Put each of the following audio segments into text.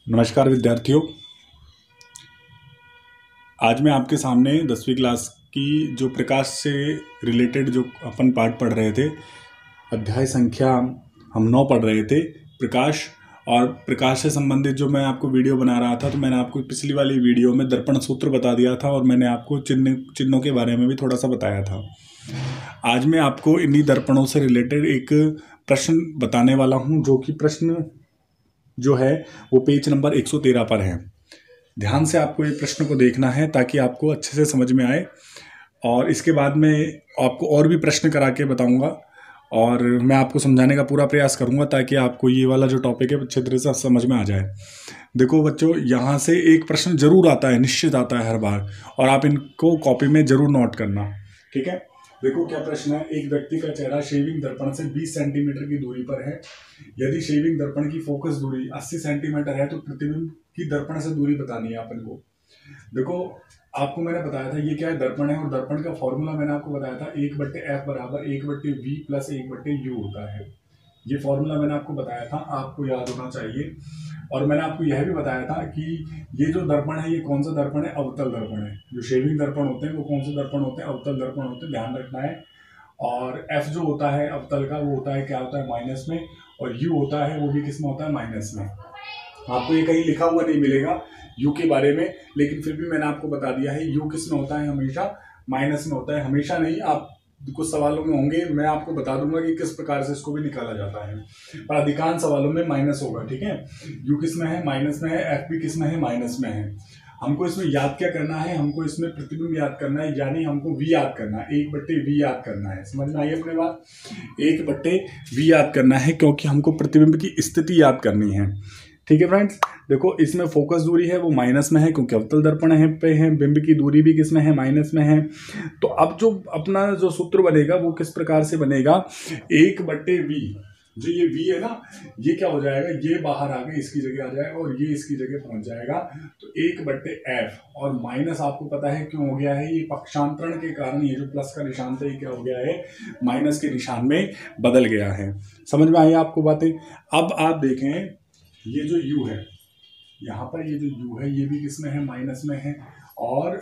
नमस्कार विद्यार्थियों। आज मैं आपके सामने 10वीं क्लास की जो प्रकाश से रिलेटेड जो अपन पाठ पढ़ रहे थे, अध्याय संख्या हम 9 पढ़ रहे थे, प्रकाश। और प्रकाश से संबंधित जो मैं आपको वीडियो बना रहा था, तो मैंने आपको पिछली वाली वीडियो में दर्पण सूत्र बता दिया था और मैंने आपको चिन्हों के बारे में भी थोड़ा सा बताया था। आज मैं आपको इन्हीं दर्पणों से रिलेटेड एक प्रश्न बताने वाला हूँ, जो कि प्रश्न जो है वो पेज नंबर 113 पर है। ध्यान से आपको ये प्रश्न को देखना है ताकि आपको अच्छे से समझ में आए, और इसके बाद मैं आपको और भी प्रश्न करा के बताऊंगा और मैं आपको समझाने का पूरा प्रयास करूंगा ताकि आपको ये वाला जो टॉपिक है अच्छे तरह से समझ में आ जाए। देखो बच्चों, यहाँ से एक प्रश्न जरूर आता है, निश्चित आता है हर बार, और आप इनको कॉपी में जरूर नोट करना, ठीक है। देखो क्या प्रश्न है। एक व्यक्ति का चेहरा शेविंग दर्पण से 20 सेंटीमीटर की दूरी पर है। यदि शेविंग दर्पण की फोकस दूरी 80 सेंटीमीटर है तो प्रतिबिंब की दर्पण से दूरी बतानी है अपन को। देखो आपको मैंने बताया था ये क्या है, दर्पण है, और दर्पण का फॉर्मूला मैंने आपको बताया था 1/f बराबर 1/v प्लस 1/u होता है। ये फॉर्मूला मैंने आपको बताया था, आपको याद होना चाहिए। और मैंने आपको यह भी बताया था कि ये जो दर्पण है ये कौन सा दर्पण है, अवतल दर्पण है। जो शेविंग दर्पण होते हैं वो कौन से दर्पण होते हैं, अवतल दर्पण होते हैं, ध्यान रखना है। और एफ जो होता है अवतल का, वो होता है क्या होता है, माइनस में, और यू होता है वो भी किस में होता है, माइनस में। आपको ये कहीं लिखा हुआ नहीं मिलेगा यू के बारे में, लेकिन फिर भी मैंने आपको बता दिया है यू किस में होता है, हमेशा माइनस में होता है। हमेशा नहीं, आप कुछ सवालों में होंगे, मैं आपको बता दूंगा कि किस प्रकार से इसको भी निकाला जाता है, पर अधिकांश सवालों में माइनस होगा, ठीक है। यू किस में है, माइनस में है, एफ भी किस में है, माइनस में है। हमको इसमें याद क्या करना है, हमको इसमें प्रतिबिंब याद करना है, यानी हमको v याद करना है, 1/v याद करना है। समझ में आई अपने बात, 1/v याद करना है, क्योंकि हमको प्रतिबिंब की स्थिति याद करनी है, ठीक है फ्रेंड्स। देखो इसमें फोकस दूरी है वो माइनस में है, क्योंकि अवतल दर्पण है पे है। बिंब की दूरी भी किस में है, माइनस में है। तो अब जो अपना जो सूत्र बनेगा वो किस प्रकार से बनेगा, 1/v, जो ये v है ना, ये क्या हो जाएगा, ये बाहर आके इसकी जगह आ जाएगा और ये इसकी जगह पहुंच जाएगा। तो 1/f, और माइनस आपको पता है क्यों हो गया है, ये पक्षांतरण के कारण, ये जो प्लस का निशान था ये क्या हो गया है, माइनस के निशान में बदल गया है। समझ में आई आपको बातें। अब आप देखें ये जो u है, यहाँ पर ये जो u है ये भी किसमें है, माइनस में है, और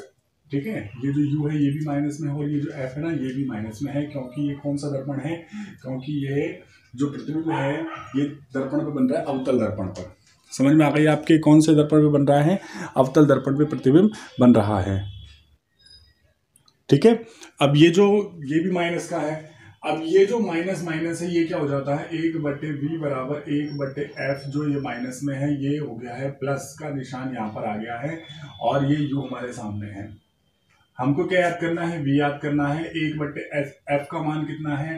ठीक है, ये जो u है ये भी माइनस में है, और ये जो f है ना ये भी माइनस में है, क्योंकि ये कौन सा दर्पण है, क्योंकि ये जो प्रतिबिंब है ये दर्पण पे बन रहा है, अवतल दर्पण पर। समझ में आ गई आपके, कौन से दर्पण पे बन रहा है, अवतल दर्पण पे प्रतिबिंब बन रहा है, ठीक है। अब ये भी माइनस का है। अब ये जो माइनस माइनस है ये क्या हो जाता है, 1/v बराबर 1/f, जो ये माइनस में है ये हो गया है, प्लस का निशान यहाँ पर आ गया है, और ये u हमारे सामने है। हमको क्या याद करना है, v याद करना है। 1/f, f का मान कितना है,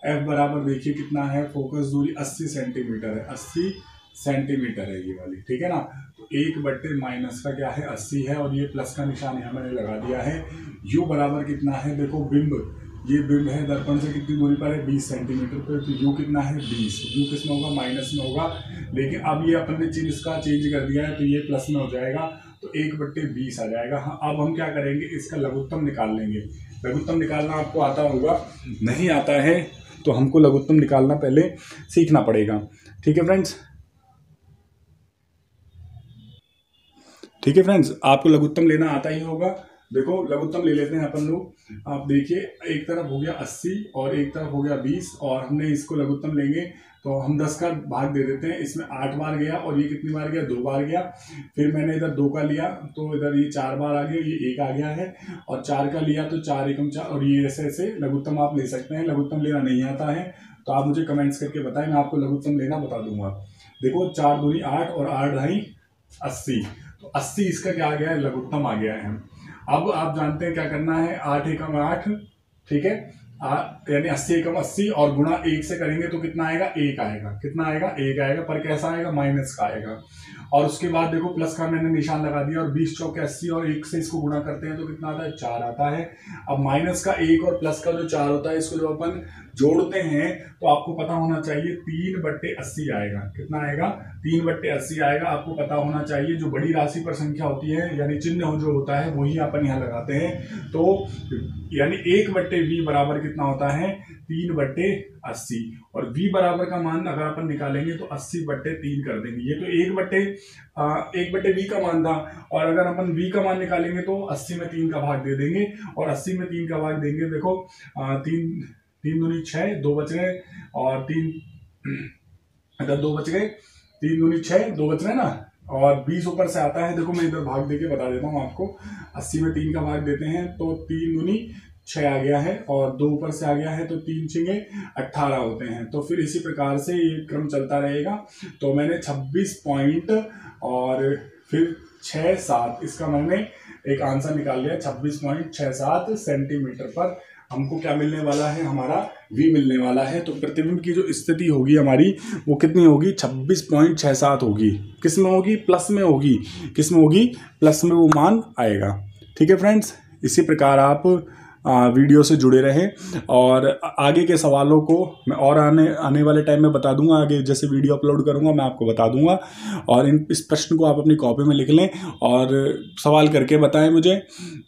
f बराबर देखिए कितना है, फोकस दूरी 80 सेंटीमीटर है, 80 सेंटीमीटर है ये वाली, ठीक है ना। तो 1/ माइनस का क्या है, 80 है, और ये प्लस का निशान यहाँ मैंने लगा दिया है। u बराबर कितना है, देखो बिंब, ये बिंब है दर्पण से कितनी दूरी पर है, 20 सेंटीमीटर पर, तो u कितना है, 20। u किस में होगा, माइनस में होगा, लेकिन अब ये अपन ने चिन्ह इसका चेंज कर दिया है तो ये प्लस में हो जाएगा, तो 1/20 आ जाएगा। हाँ, अब हम क्या करेंगे, इसका लघुत्तम निकाल लेंगे। लघुत्तम निकालना आपको आता होगा, नहीं आता है तो हमको लघुत्तम निकालना पहले सीखना पड़ेगा, ठीक है फ्रेंड्स। ठीक है फ्रेंड्स, आपको लघुत्तम लेना आता ही होगा। देखो लघुत्तम ले लेते हैं अपन लोग। आप देखिए, एक तरफ हो गया 80 और एक तरफ हो गया 20, और हमने इसको लघुत्तम लेंगे तो हम 10 का भाग दे देते हैं। इसमें 8 बार गया, और ये कितनी बार गया, 2 बार गया। फिर मैंने इधर 2 का लिया तो इधर ये 4 बार आ गया, ये 1 आ गया है, और 4 का लिया तो 4 एकम 4, और ये ऐसे ऐसे लघुत्तम आप ले सकते हैं। लघुत्तम लेना नहीं आता है तो आप मुझे कमेंट्स करके बताएं, मैं आपको लघुत्तम लेना बता दूंगा। देखो 4 दूनी 8 और 8 ढाई 80, तो 80 इसका क्या आ गया है, लघुत्तम आ गया है। अब आप जानते हैं क्या करना है, 8 एकम 8, ठीक है, यानी 80 एकम 80, और गुणा 1 से करेंगे तो कितना आएगा, 1 आएगा। कितना आएगा, 1 आएगा, पर कैसा आएगा, माइनस का आएगा। और उसके बाद देखो प्लस का मैंने निशान लगा दिया, और 20 चौके 80, और 1 से इसको गुणा करते हैं तो कितना आता है, 4 आता है। अब माइनस का 1 और प्लस का जो 4 होता है, इसको जो अपन जोड़ते हैं तो आपको पता होना चाहिए 3/80 आएगा। कितना आएगा, 3/80 आएगा। आपको पता होना चाहिए जो बड़ी राशि पर संख्या होती है, यानी चिन्ह जो होता है वही अपन यहाँ लगाते हैं। तो यानी 1/v बराबर कितना होता है, 3/80 और v बराबर का मान अगर अपन निकालेंगे तो 80/3 कर देंगे। ये तो 1/v का मान था, और अगर अपन v का मान निकालेंगे तो 80 में 3 का भाग दे देंगे, और 80 में 3 का भाग देंगे, देखो 3 दूनी 6, 2 बच गए, और 3 अगर 2 बच गए, 3 दूनी 6, 2 बच रहे ना, और 20 ऊपर से आता है। देखो मैं इधर भाग देके बता देता हूँ आपको, 80 में 3 का भाग देते हैं तो 3 दूनी 6 आ गया है, और 2 ऊपर से आ गया है तो 3 6 18 होते हैं। तो फिर इसी प्रकार से ये क्रम चलता रहेगा। तो मैंने 26 पॉइंट और फिर 6-7, इसका मैंने एक आंसर निकाल लिया, 26.67 सेंटीमीटर पर हमको क्या मिलने वाला है, हमारा v मिलने वाला है। तो प्रतिबिंब की जो स्थिति होगी हमारी वो कितनी होगी, 26.67 होगी। किस में होगी, प्लस में होगी। किस में होगी, प्लस में वो मान आएगा। ठीक है फ्रेंड्स, इसी प्रकार आप वीडियो से जुड़े रहें, और आगे के सवालों को मैं और आने वाले टाइम में बता दूंगा। आगे जैसे वीडियो अपलोड करूंगा मैं आपको बता दूंगा, और इस प्रश्न को आप अपनी कॉपी में लिख लें और सवाल करके बताएं मुझे,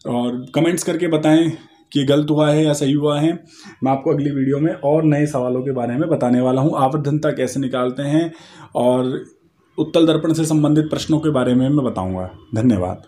और कमेंट्स करके बताएं कि गलत हुआ है या सही हुआ है। मैं आपको अगली वीडियो में और नए सवालों के बारे में बताने वाला हूँ। आवर्धनता कैसे निकालते हैं और उत्तल दर्पण से संबंधित प्रश्नों के बारे में मैं बताऊँगा। धन्यवाद।